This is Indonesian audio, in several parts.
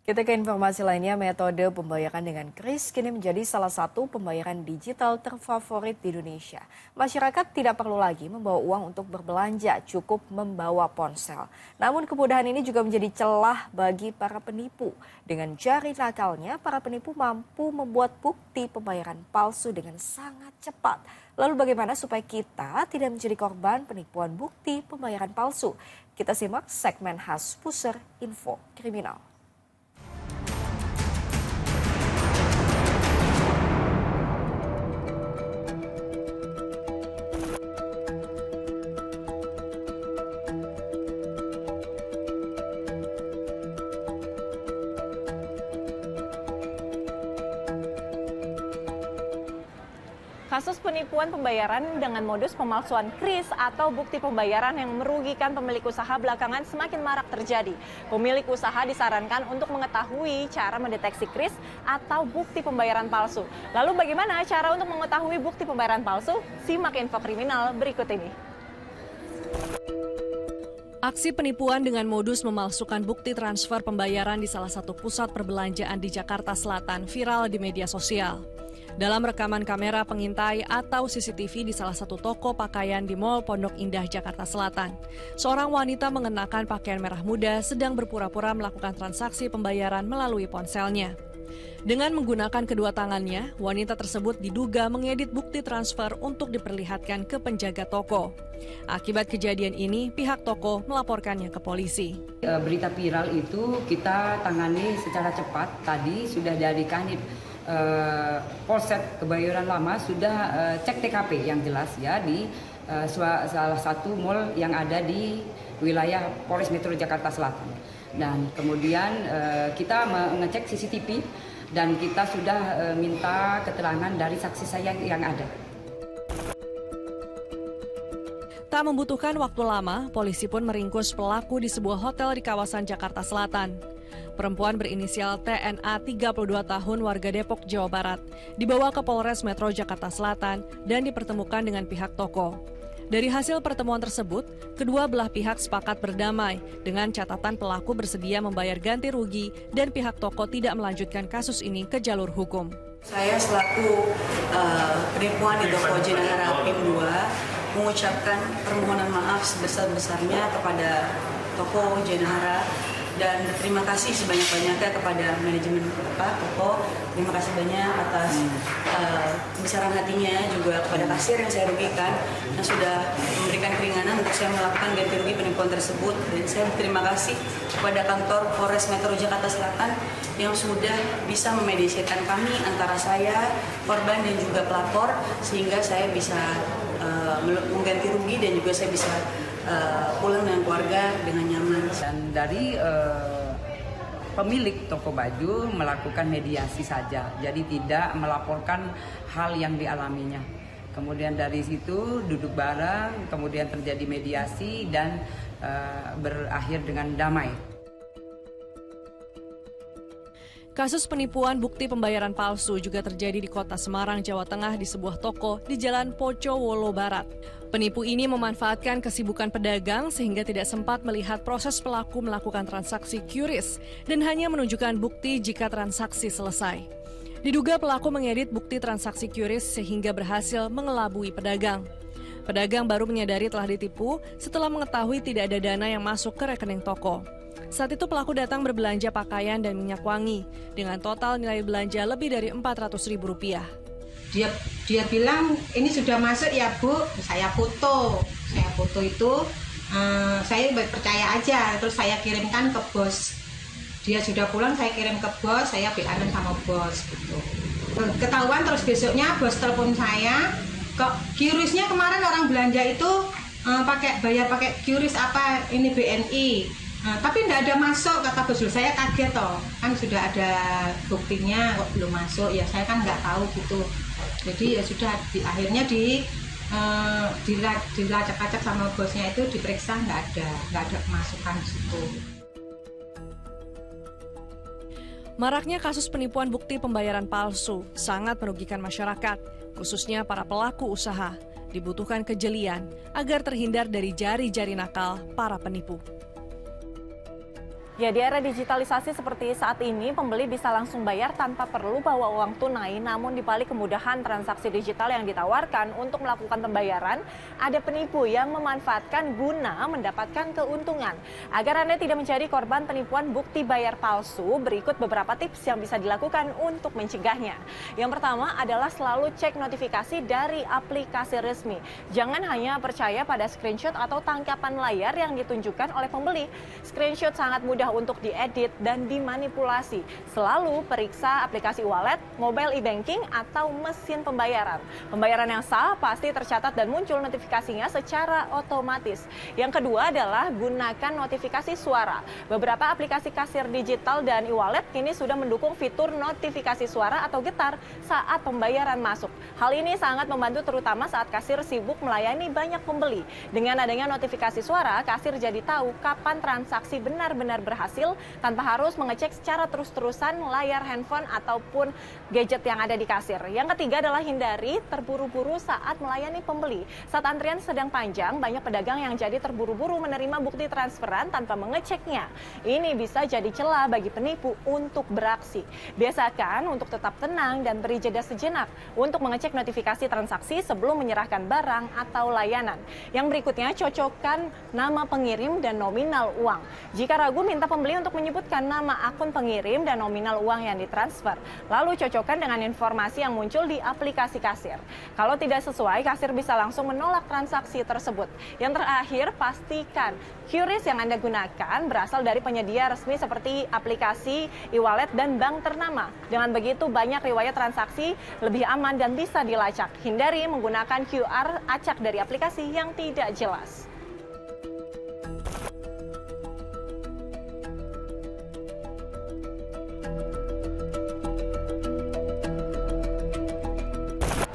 Kita ke informasi lainnya, metode pembayaran dengan kris kini menjadi salah satu pembayaran digital terfavorit di Indonesia. Masyarakat tidak perlu lagi membawa uang untuk berbelanja, cukup membawa ponsel. Namun kemudahan ini juga menjadi celah bagi para penipu. Dengan jari nakalnya, para penipu mampu membuat bukti pembayaran palsu dengan sangat cepat. Lalu bagaimana supaya kita tidak menjadi korban penipuan bukti pembayaran palsu? Kita simak segmen khas Pusher Info Kriminal. Kasus penipuan pembayaran dengan modus pemalsuan kris atau bukti pembayaran yang merugikan pemilik usaha belakangan semakin marak terjadi. Pemilik usaha disarankan untuk mengetahui cara mendeteksi kris atau bukti pembayaran palsu. Lalu bagaimana cara untuk mengetahui bukti pembayaran palsu? Simak info kriminal berikut ini. Aksi penipuan dengan modus memalsukan bukti transfer pembayaran di salah satu pusat perbelanjaan di Jakarta Selatan viral di media sosial. Dalam rekaman kamera pengintai atau CCTV di salah satu toko pakaian di Mall Pondok Indah, Jakarta Selatan, seorang wanita mengenakan pakaian merah muda sedang berpura-pura melakukan transaksi pembayaran melalui ponselnya. Dengan menggunakan kedua tangannya, wanita tersebut diduga mengedit bukti transfer untuk diperlihatkan ke penjaga toko. Akibat kejadian ini, pihak toko melaporkannya ke polisi. Berita viral itu kita tangani secara cepat. Tadi sudah dari Kanit Polsek Kebayoran Lama sudah cek TKP yang jelas ya di salah satu mall yang ada di wilayah Polres Metro Jakarta Selatan. Dan kemudian kita mengecek CCTV dan kita sudah minta keterangan dari saksi saya yang ada. Tak membutuhkan waktu lama, polisi pun meringkus pelaku di sebuah hotel di kawasan Jakarta Selatan. Perempuan berinisial TNA 32 tahun warga Depok, Jawa Barat, dibawa ke Polres Metro Jakarta Selatan dan dipertemukan dengan pihak toko. Dari hasil pertemuan tersebut, kedua belah pihak sepakat berdamai dengan catatan pelaku bersedia membayar ganti rugi dan pihak toko tidak melanjutkan kasus ini ke jalur hukum. Saya selaku penipuan di toko Jenahara PIM 2 mengucapkan permohonan maaf sebesar-besarnya kepada toko Jenahara dan terima kasih sebanyak-banyaknya kepada manajemen toko. Terima kasih banyak atas kebesaran hatinya, juga kepada kasir yang saya rugikan yang sudah memberikan keringanan untuk saya melakukan ganti rugi penipuan tersebut. Dan saya berterima kasih kepada kantor Polres Metro Jakarta Selatan yang sudah bisa memediasikan kami antara saya, korban dan juga pelapor, sehingga saya bisa mengganti rugi dan juga saya bisa pulang dengan keluarga dengan nyaman. Dan dari pemilik toko baju melakukan mediasi saja, jadi tidak melaporkan hal yang dialaminya. Kemudian dari situ duduk bareng, kemudian terjadi mediasi dan berakhir dengan damai. Kasus penipuan bukti pembayaran palsu juga terjadi di kota Semarang, Jawa Tengah di sebuah toko di Jalan Pocowolo Barat. Penipu ini memanfaatkan kesibukan pedagang sehingga tidak sempat melihat proses pelaku melakukan transaksi QRIS dan hanya menunjukkan bukti jika transaksi selesai. Diduga pelaku mengedit bukti transaksi QRIS sehingga berhasil mengelabui pedagang. Pedagang baru menyadari telah ditipu setelah mengetahui tidak ada dana yang masuk ke rekening toko. Saat itu pelaku datang berbelanja pakaian dan minyak wangi dengan total nilai belanja lebih dari Rp400.000. Dia bilang ini sudah masuk ya Bu, saya foto itu, saya percaya aja, terus saya kirimkan ke bos. Dia sudah pulang, saya kirim ke bos, saya BA-an sama bos gitu. Ketahuan terus besoknya bos telepon saya, kok QRIS-nya kemarin orang belanja itu bayar pakai QRIS apa ini BNI. Tapi tidak ada masuk, kata bos. Saya kaget toh, kan sudah ada buktinya kok belum masuk, ya saya kan nggak tahu gitu. Jadi ya sudah akhirnya dilacak-lacak sama bosnya itu, diperiksa nggak ada kemasukan di situ. Maraknya kasus penipuan bukti pembayaran palsu sangat merugikan masyarakat, khususnya para pelaku usaha. Dibutuhkan kejelian agar terhindar dari jari-jari nakal para penipu. Ya, di era digitalisasi seperti saat ini, pembeli bisa langsung bayar tanpa perlu bawa uang tunai. Namun di balik kemudahan transaksi digital yang ditawarkan untuk melakukan pembayaran, ada penipu yang memanfaatkan guna mendapatkan keuntungan. Agar Anda tidak menjadi korban penipuan bukti bayar palsu, berikut beberapa tips yang bisa dilakukan untuk mencegahnya. Yang pertama adalah selalu cek notifikasi dari aplikasi resmi. Jangan hanya percaya pada screenshot atau tangkapan layar yang ditunjukkan oleh pembeli. Screenshot sangat mudah untuk diedit dan dimanipulasi. Selalu periksa aplikasi e-wallet, mobile e-banking, atau mesin pembayaran. Pembayaran yang sah pasti tercatat dan muncul notifikasinya secara otomatis. Yang kedua adalah gunakan notifikasi suara. Beberapa aplikasi kasir digital dan e-wallet kini sudah mendukung fitur notifikasi suara atau getar saat pembayaran masuk. Hal ini sangat membantu terutama saat kasir sibuk melayani banyak pembeli. Dengan adanya notifikasi suara, kasir jadi tahu kapan transaksi benar-benar berhasil tanpa harus mengecek secara terus-terusan layar handphone ataupun gadget yang ada di kasir. Yang ketiga adalah hindari terburu-buru saat melayani pembeli. Saat antrian sedang panjang, banyak pedagang yang jadi terburu-buru menerima bukti transferan tanpa mengeceknya. Ini bisa jadi celah bagi penipu untuk beraksi. Biasakan untuk tetap tenang dan beri jeda sejenak untuk mengecek notifikasi transaksi sebelum menyerahkan barang atau layanan. Yang berikutnya, cocokkan nama pengirim dan nominal uang. Jika ragu, minta pembeli untuk menyebutkan nama akun pengirim dan nominal uang yang ditransfer. Lalu cocokkan dengan informasi yang muncul di aplikasi kasir. Kalau tidak sesuai, kasir bisa langsung menolak transaksi tersebut. Yang terakhir, pastikan QRIS yang Anda gunakan berasal dari penyedia resmi seperti aplikasi e-wallet dan bank ternama. Dengan begitu, banyak riwayat transaksi lebih aman dan bisa dilacak. Hindari menggunakan QR acak dari aplikasi yang tidak jelas.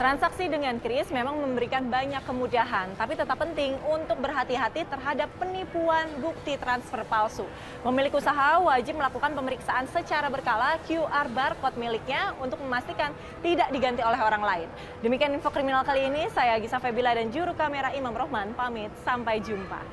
Transaksi dengan KRIS memang memberikan banyak kemudahan, tapi tetap penting untuk berhati-hati terhadap penipuan bukti transfer palsu. Pemilik usaha wajib melakukan pemeriksaan secara berkala QR barcode miliknya untuk memastikan tidak diganti oleh orang lain. Demikian info kriminal kali ini, saya Gisa Febila dan juru kamera Imam Rohman pamit, sampai jumpa.